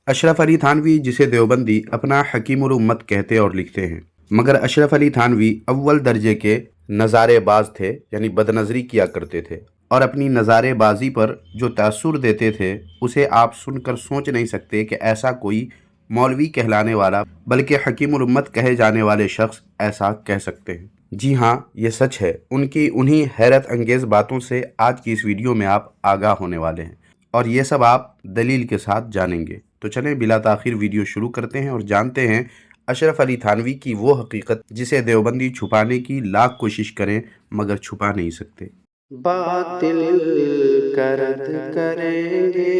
अशरफ अली थानवी, जिसे देवबंदी अपना हकीमुल उम्मत कहते और लिखते हैं, मगर अशरफ अली थानवी अव्वल दर्जे के नज़ारेबाज थे, यानी बदनज़री किया करते थे। और अपनी नज़ारेबाजी पर जो तासुर देते थे उसे आप सुनकर सोच नहीं सकते कि ऐसा कोई मौलवी कहलाने वाला, बल्कि हकीमुल उम्मत कहे जाने वाले शख्स ऐसा कह सकते हैं। जी हाँ, ये सच है। उनकी उन्हीं हैरत अंगेज़ बातों से आज की इस वीडियो में आप आगाह होने वाले हैं, और ये सब आप दलील के साथ जानेंगे। तो चलें बिला ताख़ीर वीडियो शुरू करते हैं और जानते हैं अशरफ अली थानवी की वो हकीकत जिसे देवबंदी छुपाने की लाख कोशिश करें मगर छुपा नहीं सकते। बातिल का रद्द करेंगे,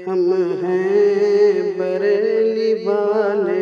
हम हैं बरेली वाले।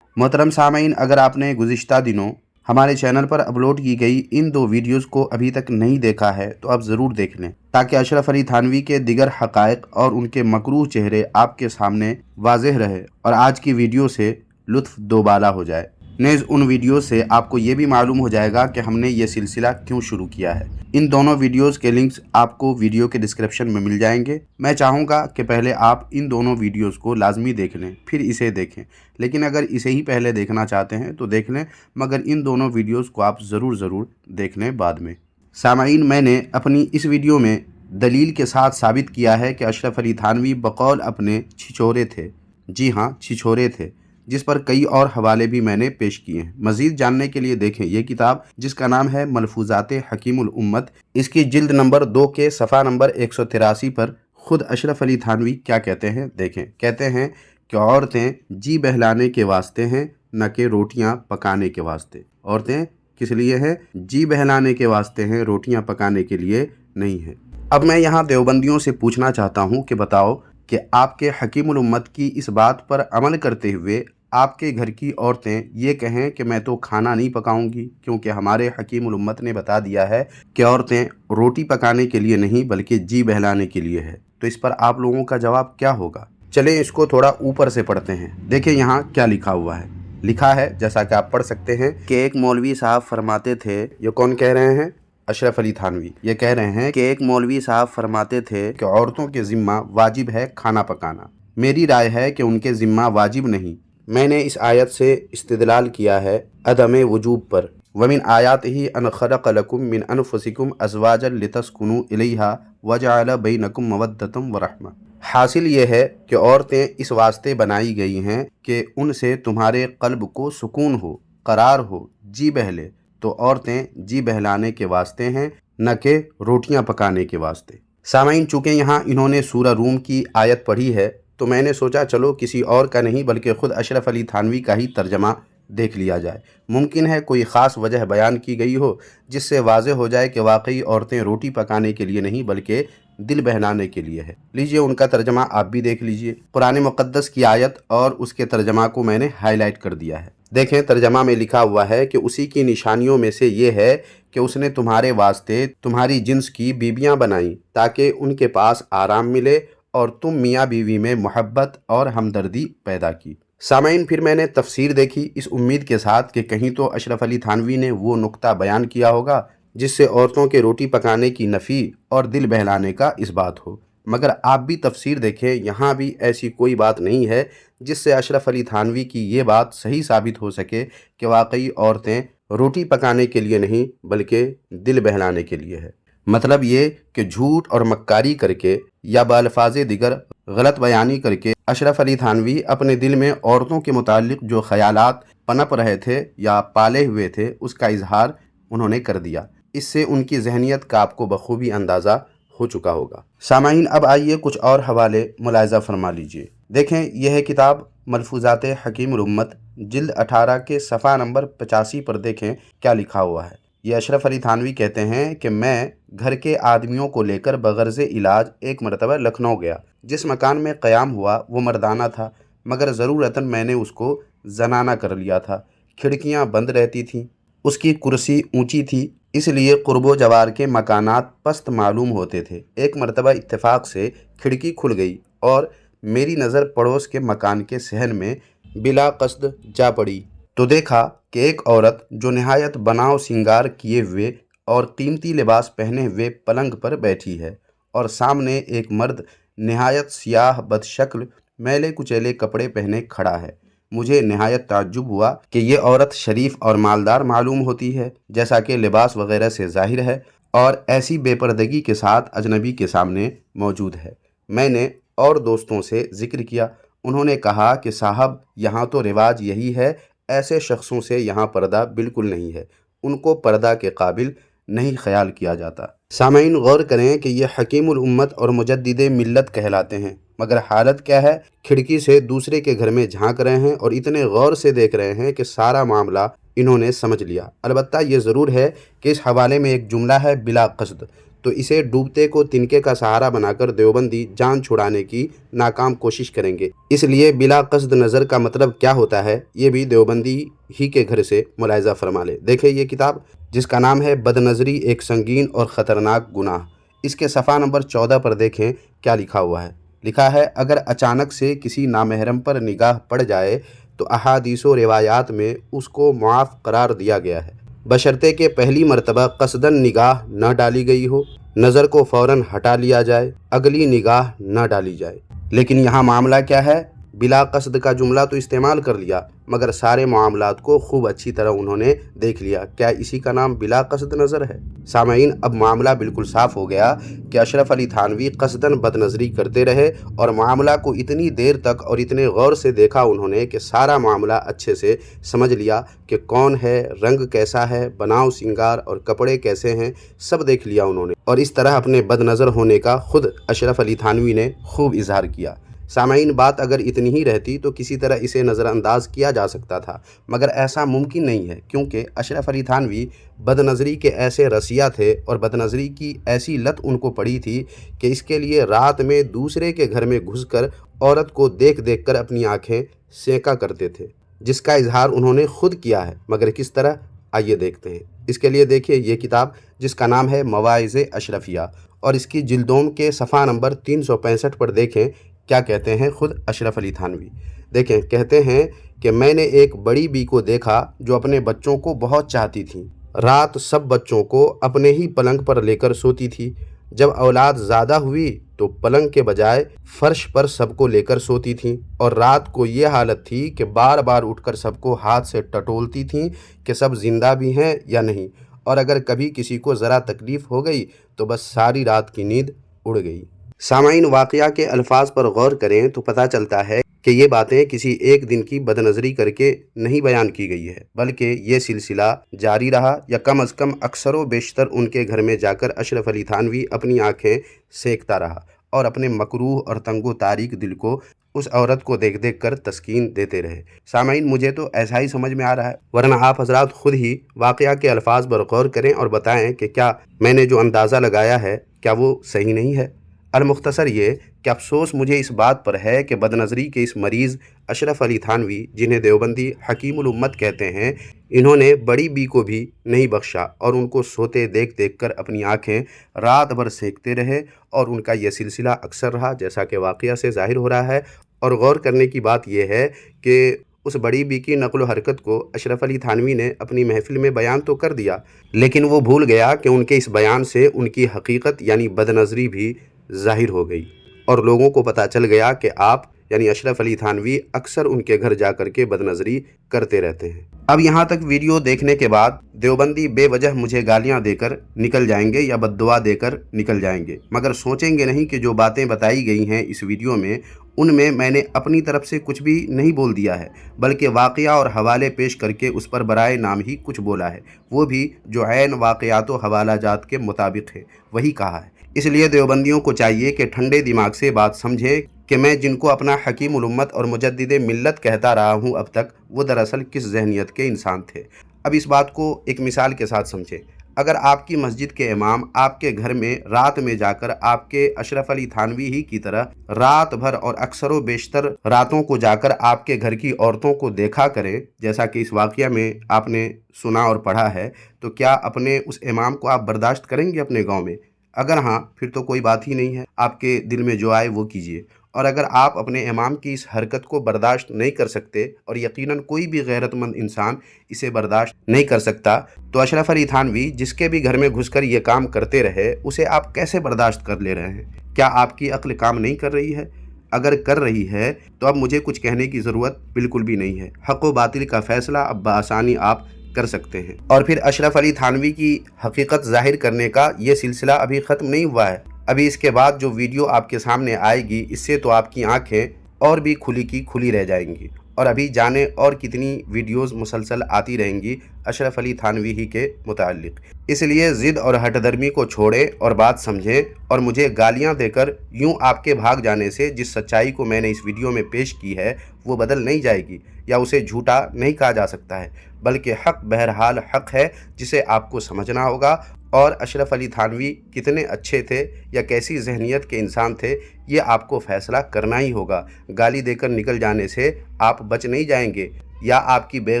मोहतरम सामीन, अगर आपने गुज़िश्ता दिनों हमारे चैनल पर अपलोड की गई इन दो वीडियोस को अभी तक नहीं देखा है तो आप ज़रूर देख लें, ताकि अशरफ अली थानवी के दिगर हक़ाइक़ और उनके मकरूह चेहरे आपके सामने वाज़ेह रहे और आज की वीडियो से लुत्फ़ दोबाला हो जाए। नेज़ उन वीडियो से आपको ये भी मालूम हो जाएगा कि हमने ये सिलसिला क्यों शुरू किया है। इन दोनों वीडियोस के लिंक्स आपको वीडियो के डिस्क्रिप्शन में मिल जाएंगे। मैं चाहूँगा कि पहले आप इन दोनों वीडियोस को लाजमी देख लें, फिर इसे देखें। लेकिन अगर इसे ही पहले देखना चाहते हैं तो देख लें, मगर इन दोनों वीडियोस को आप ज़रूर देख लें बाद में। सामाईन, मैंने अपनी इस वीडियो में दलील के साथ साबित किया है कि अशरफ अली थानवी बकौल अपने छिछोरे थे। जी हाँ, छिछोरे थे, जिस पर कई और हवाले भी मैंने पेश किए हैं। मज़ीद जानने के लिए देखें ये किताब, जिसका नाम है मलफूज़ाते हकीमुल उम्मत। इसकी जिल्द नंबर 2 के सफ़ा नंबर 183 पर ख़ुद अशरफ अली थानवी क्या कहते हैं देखें। कहते हैं कि औरतें जी बहलाने के वास्ते हैं, न कि रोटियां पकाने के वास्ते। औरतें किस लिए हैं? जी बहलाने के वास्ते हैं, रोटियां पकाने के लिए नहीं है। अब मैं यहाँ देवबंदियों से पूछना चाहता हूँ कि बताओ कि आपके हकीमुल उम्मत की इस बात पर अमल करते हुए आपके घर की औरतें ये कहें कि मैं तो खाना नहीं पकाऊंगी, क्योंकि हमारे हकीमुल उम्मत ने बता दिया है कि औरतें रोटी पकाने के लिए नहीं बल्कि जी बहलाने के लिए है। तो इस पर आप लोगों का जवाब क्या होगा? चलें इसको थोड़ा ऊपर से पढ़ते हैं। देखिए यहाँ क्या लिखा हुआ है। लिखा है, जैसा कि आप पढ़ सकते हैं, कि एक मौलवी साहब फरमाते थे। ये कौन कह रहे हैं? अशरफ अली थानवी। ये कह रहे हैं कि एक मौलवी साहब फरमाते थे कि औरतों के ज़िम्मा वाजिब है खाना पकाना। मेरी राय है कि उनके ज़िम्मा वाजिब नहीं। मैंने इस आयत से इस्तिदलाल किया है अदम वजूब पर। वमिन आयातिही अन खलक़ लकुम मिन अनफुसिकुम अज़वाजन लितस्कुनू इलैहा वजअल बैनकुम मवद्दतम व रहमा। हासिल ये है कि औरतें इस वास्ते बनाई गई हैं कि उनसे तुम्हारे क़ल्ब को सुकून हो, करार हो, जी बहले। तो औरतें जी बहलाने के वास्ते हैं, न कि रोटियां पकाने के वास्ते। सामाईन, चूँकि यहाँ इन्होंने सूरा रूम की आयत पढ़ी है तो मैंने सोचा चलो किसी और का नहीं बल्कि ख़ुद अशरफ अली थानवी का ही तर्जमा देख लिया जाए। मुमकिन है कोई ख़ास वजह बयान की गई हो जिससे वाज़ेह हो जाए कि वाकई औरतें रोटी पकाने के लिए नहीं बल्कि दिल बहलाने के लिए है। लीजिए उनका तर्जमा आप भी देख लीजिए। कुरान मुक़द्दस की आयत और उसके तर्जमा को मैंने हाईलाइट कर दिया है। देखें, तर्जमा में लिखा हुआ है कि उसी की निशानियों में से ये है कि उसने तुम्हारे वास्ते तुम्हारी जिन्स की बीबियाँ बनाई ताकि उनके पास आराम मिले और तुम मियाँ बीवी में मोहब्बत और हमदर्दी पैदा की। सामाईन, फिर मैंने तफसीर देखी इस उम्मीद के साथ कि कहीं तो अशरफ अली थानवी ने वो नुक्ता बयान किया होगा जिससे औरतों के रोटी पकाने की नफ़ी और दिल बहलाने का इस बात हो। मगर आप भी तफसीर देखें, यहाँ भी ऐसी कोई बात नहीं है जिससे अशरफ अली थानवी की ये बात सही साबित हो सके कि वाकई औरतें रोटी पकाने के लिए नहीं बल्कि दिल बहलाने के लिए है। मतलब ये कि झूठ और मक्कारी करके या बाल्फाज़े दिगर गलत बयानी करके अशरफ अली थानवी अपने दिल में औरतों के मुताल्लिक़ जो ख़यालात पनप रहे थे या पाले हुए थे उसका इजहार उन्होंने कर दिया। इससे उनकी जहनीत का आपको बखूबी अंदाज़ा हो चुका होगा। सामाईन, अब आइए कुछ और हवाले मुलाहिज़ा फरमा लीजिए। देखें, यह है किताब मलफूज़ाते हकीमुल उम्मत, जिल्द 18 के सफ़ा नंबर 85 पर देखें क्या लिखा हुआ है। ये अशरफ अली थानवी कहते हैं कि मैं घर के आदमियों को लेकर बगर्ज़ इलाज एक मरतबा लखनऊ गया। जिस मकान में क़याम हुआ वो मर्दाना था, मगर ज़रूरतन मैंने उसको जनाना कर लिया था। खिड़कियाँ बंद रहती थीं, उसकी कुर्सी ऊंची थी, इसलिए क़ुर्बो जवार के मकानात पस्त मालूम होते थे। एक मरतबा इत्तेफाक से खिड़की खुल गई और मेरी नज़र पड़ोस के मकान के सहन में बिला कस्द जा पड़ी तो देखा कि एक औरत जो नहायत बनाव सिंगार किए हुए और कीमती लिबास पहने हुए पलंग पर बैठी है और सामने एक मर्द नहायत सियाह बदशक्ल मैले कुचैले कपड़े पहने खड़ा है। मुझे नहायत ताज्जुब हुआ कि ये औरत शरीफ और मालदार मालूम होती है, जैसा कि लिबास वगैरह से जाहिर है, और ऐसी बेपर्दगी के साथ अजनबी के सामने मौजूद है। मैंने और दोस्तों से जिक्र किया। उन्होंने कहा कि साहब, यहाँ तो रिवाज यही है, ऐसे शख्सों से यहाँ पर्दा बिल्कुल नहीं है, उनको पर्दा के काबिल नहीं ख्याल किया जाता। सामईन, गौर करें कि ये हकीमुल उम्मत और मुजद्दिदे मिल्लत कहलाते हैं, मगर हालत क्या है? खिड़की से दूसरे के घर में झांक रहे हैं और इतने गौर से देख रहे हैं कि सारा मामला इन्होंने समझ लिया। अलबत्ता ये ज़रूर है कि इस हवाले में एक जुमला है, बिला कस्द, तो इसे डूबते को तिनके का सहारा बनाकर देवबंदी जान छुड़ाने की नाकाम कोशिश करेंगे। इसलिए बिला कस्द नज़र का मतलब क्या होता है, ये भी देवबंदी ही के घर से मुलाहिज़ा फरमा ले। देखें ये किताब, जिसका नाम है बदनज़री एक संगीन और ख़तरनाक गुनाह। इसके सफ़ा नंबर 14 पर देखें क्या लिखा हुआ है। लिखा है, अगर अचानक से किसी नामहरम पर निगाह पड़ जाए तो अहादीस व रिवायात में उसको मुआफ़ करार दिया गया है, बशर्ते कि पहली मरतबा कसदन निगाह न डाली गई हो, नज़र को फ़ौरन हटा लिया जाए, अगली निगाह न डाली जाए। लेकिन यहाँ मामला क्या है? बिला कसद का जुमला तो इस्तेमाल कर लिया, मगर सारे मामलात को खूब अच्छी तरह उन्होंने देख लिया। क्या इसी का नाम बिला कसद नज़र है? सामईन, अब मामला बिल्कुल साफ़ हो गया कि अशरफ अली थानवी कसदन बदनज़री करते रहे और मामला को इतनी देर तक और इतने गौर से देखा उन्होंने कि सारा मामला अच्छे से समझ लिया कि कौन है, रंग कैसा है, बनाव सिंगार और कपड़े कैसे हैं, सब देख लिया उन्होंने। और इस तरह अपने बदनज़र होने का खुद अशरफ अली थानवी ने खूब इजहार किया। सामईन, बात अगर इतनी ही रहती तो किसी तरह इसे नज़रअंदाज किया जा सकता था, मगर ऐसा मुमकिन नहीं है, क्योंकि अशरफ अली थानवी बदनज़री के ऐसे रसिया थे और बदनज़री की ऐसी लत उनको पड़ी थी कि इसके लिए रात में दूसरे के घर में घुसकर औरत को देख देख कर अपनी आँखें सेंका करते थे, जिसका इजहार उन्होंने खुद किया है। मगर किस तरह, आइए देखते हैं। इसके लिए देखिए ये किताब, जिसका नाम है मवाइज़े अशरफिया, और इसकी जिल्दोम के सफ़ा नंबर 365 पर देखें क्या कहते हैं खुद अशरफ अली थानवी। देखें, कहते हैं कि मैंने एक बड़ी बी को देखा जो अपने बच्चों को बहुत चाहती थी। रात सब बच्चों को अपने ही पलंग पर लेकर सोती थी। जब औलाद ज़्यादा हुई तो पलंग के बजाय फर्श पर सबको लेकर सोती थी, और रात को ये हालत थी कि बार बार उठकर सबको हाथ से टटोलती थी कि सब ज़िंदा भी हैं या नहीं, और अगर कभी किसी को ज़रा तकलीफ़ हो गई तो बस सारी रात की नींद उड़ गई। सामईन, वाक़या के अल्फाज पर गौर करें तो पता चलता है कि ये बातें किसी एक दिन की बदनज़री करके नहीं बयान की गई है, बल्कि ये सिलसिला जारी रहा, या कम अज़ कम अक्सर व बेशतर उनके घर में जाकर अशरफ अली थानवी अपनी आँखें सेकता रहा और अपने मकरूह और तंगो तारीक दिल को उस औरत को देख देख कर तस्कीन देते रहे। सामईन, मुझे तो ऐसा ही समझ में आ रहा है, वरना आप हजरात खुद ही वाक़या के अल्फाज पर गौर करें और बताएं कि क्या मैंने जो अंदाज़ा लगाया है क्या वो सही नहीं है। अलमुख्तसर ये कि अफसोस मुझे इस बात पर है कि बदनज़री के इस मरीज़ अशरफ अली थानवी, जिन्हें देवबंदी हकीमुल उम्मत कहते हैं, इन्होंने बड़ी बी को भी नहीं बख्शा और उनको सोते देख देख कर अपनी आँखें रात भर सेकते रहे, और उनका यह सिलसिला अक्सर रहा, जैसा कि वाक़या से ज़ाहिर हो रहा है। और गौर करने की बात यह है कि उस बड़ी बी की नक़्ल हरकत को अशरफ अली थानवी ने अपनी महफ़िल में बयान तो कर दिया, लेकिन वो भूल गया कि उनके इस बयान से उनकी हकीकत यानी बदनज़री भी ज़ाहिर हो गई, और लोगों को पता चल गया कि आप यानी अशरफ अली थानवी अक्सर उनके घर जा कर के बदनज़री करते रहते हैं। अब यहाँ तक वीडियो देखने के बाद देवबंदी बेवजह मुझे गालियाँ देकर निकल जाएंगे या बद्दुआ देकर निकल जाएंगे, मगर सोचेंगे नहीं कि जो बातें बताई गई हैं इस वीडियो में, उनमें मैंने अपनी तरफ से कुछ भी नहीं बोल दिया है, बल्कि वाक़या और हवाले पेश करके उस पर बराए नाम ही कुछ बोला है, वो भी जो ऐन वाक़यात व हवाला जात के मुताबिक है वही कहा है। इसलिए देवबंदियों को चाहिए कि ठंडे दिमाग से बात समझे कि मैं जिनको अपना हकीमुल उम्मत और मुजद्दिदे मिल्लत कहता रहा हूँ अब तक, वो दरअसल किस जहनियत के इंसान थे। अब इस बात को एक मिसाल के साथ समझें। अगर आपकी मस्जिद के इमाम आपके घर में रात में जाकर आपके अशरफ अली थानवी ही की तरह रात भर और अक्सर व बेशतर रातों को जाकर आपके घर की औरतों को देखा करें, जैसा कि इस वाक़या में आपने सुना और पढ़ा है, तो क्या अपने उस इमाम को आप बर्दाश्त करेंगे अपने गाँव में? अगर हाँ, फिर तो कोई बात ही नहीं है, आपके दिल में जो आए वो कीजिए। और अगर आप अपने इमाम की इस हरकत को बर्दाश्त नहीं कर सकते, और यकीनन कोई भी गैरतमंद इंसान इसे बर्दाश्त नहीं कर सकता, तो अशरफ अली थानवी जिसके भी घर में घुसकर ये काम करते रहे, उसे आप कैसे बर्दाश्त कर ले रहे हैं? کیا آپ کی عقل کام نہیں کر رہی ہے؟ اگر کر رہی ہے تو اب مجھے کچھ کہنے کی ضرورت بالکل بھی نہیں ہے۔ حق و باطل کا فیصلہ اب بآسانی آپ کر سکتے ہیں۔ اور پھر اشرف علی تھانوی کی حقیقت ظاہر کرنے کا یہ سلسلہ ابھی ختم نہیں ہوا ہے۔ ابھی اس کے بعد جو ویڈیو آپ کے سامنے آئے گی، اس سے تو آپ کی آنکھیں اور بھی کھلی کی کھلی رہ جائیں گی۔ اور ابھی جانے اور کتنی ویڈیوز مسلسل آتی رہیں گی اشرف علی تھانوی ہی کے متعلق۔ اس لیے ضد اور ہٹ درمی کو چھوڑیں اور بات سمجھیں، اور مجھے گالیاں دے کر یوں آپ کے بھاگ جانے سے جس سچائی کو میں نے اس ویڈیو میں پیش کی ہے وہ بدل نہیں جائے گی، یا اسے جھوٹا نہیں کہا جا سکتا ہے، بلکہ حق بہرحال حق ہے جسے آپ کو سمجھنا ہوگا۔ اور اشرف علی تھانوی کتنے اچھے تھے یا کیسی ذہنیت کے انسان تھے، یہ آپ کو فیصلہ کرنا ہی ہوگا۔ گالی دے کر نکل جانے سے آپ بچ نہیں جائیں گے، یا آپ کی بے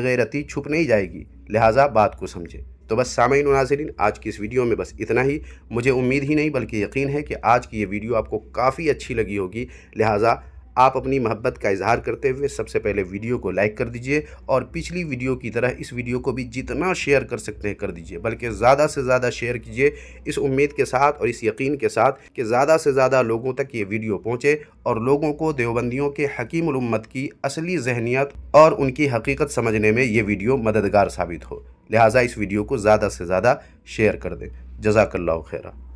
غیرتی چھپ نہیں جائے گی، لہٰذا بات کو سمجھیں۔ تو بس سامعین و ناظرین، آج کی اس ویڈیو میں بس اتنا ہی۔ مجھے امید ہی نہیں بلکہ یقین ہے کہ آج کی یہ ویڈیو آپ کو کافی اچھی لگی ہوگی، لہٰذا آپ اپنی محبت کا اظہار کرتے ہوئے سب سے پہلے ویڈیو کو لائک کر دیجئے، اور پچھلی ویڈیو کی طرح اس ویڈیو کو بھی جتنا شیئر کر سکتے ہیں کر دیجئے، بلکہ زیادہ سے زیادہ شیئر کیجئے، اس امید کے ساتھ اور اس یقین کے ساتھ کہ زیادہ سے زیادہ لوگوں تک یہ ویڈیو پہنچے اور لوگوں کو دیوبندیوں کے حکیم الامت کی اصلی ذہنیت اور ان کی حقیقت سمجھنے میں یہ ویڈیو مددگار ثابت ہو۔ لہٰذا اس ویڈیو کو زیادہ سے زیادہ شیئر کر دیں۔ جزاک اللہ خیرہ۔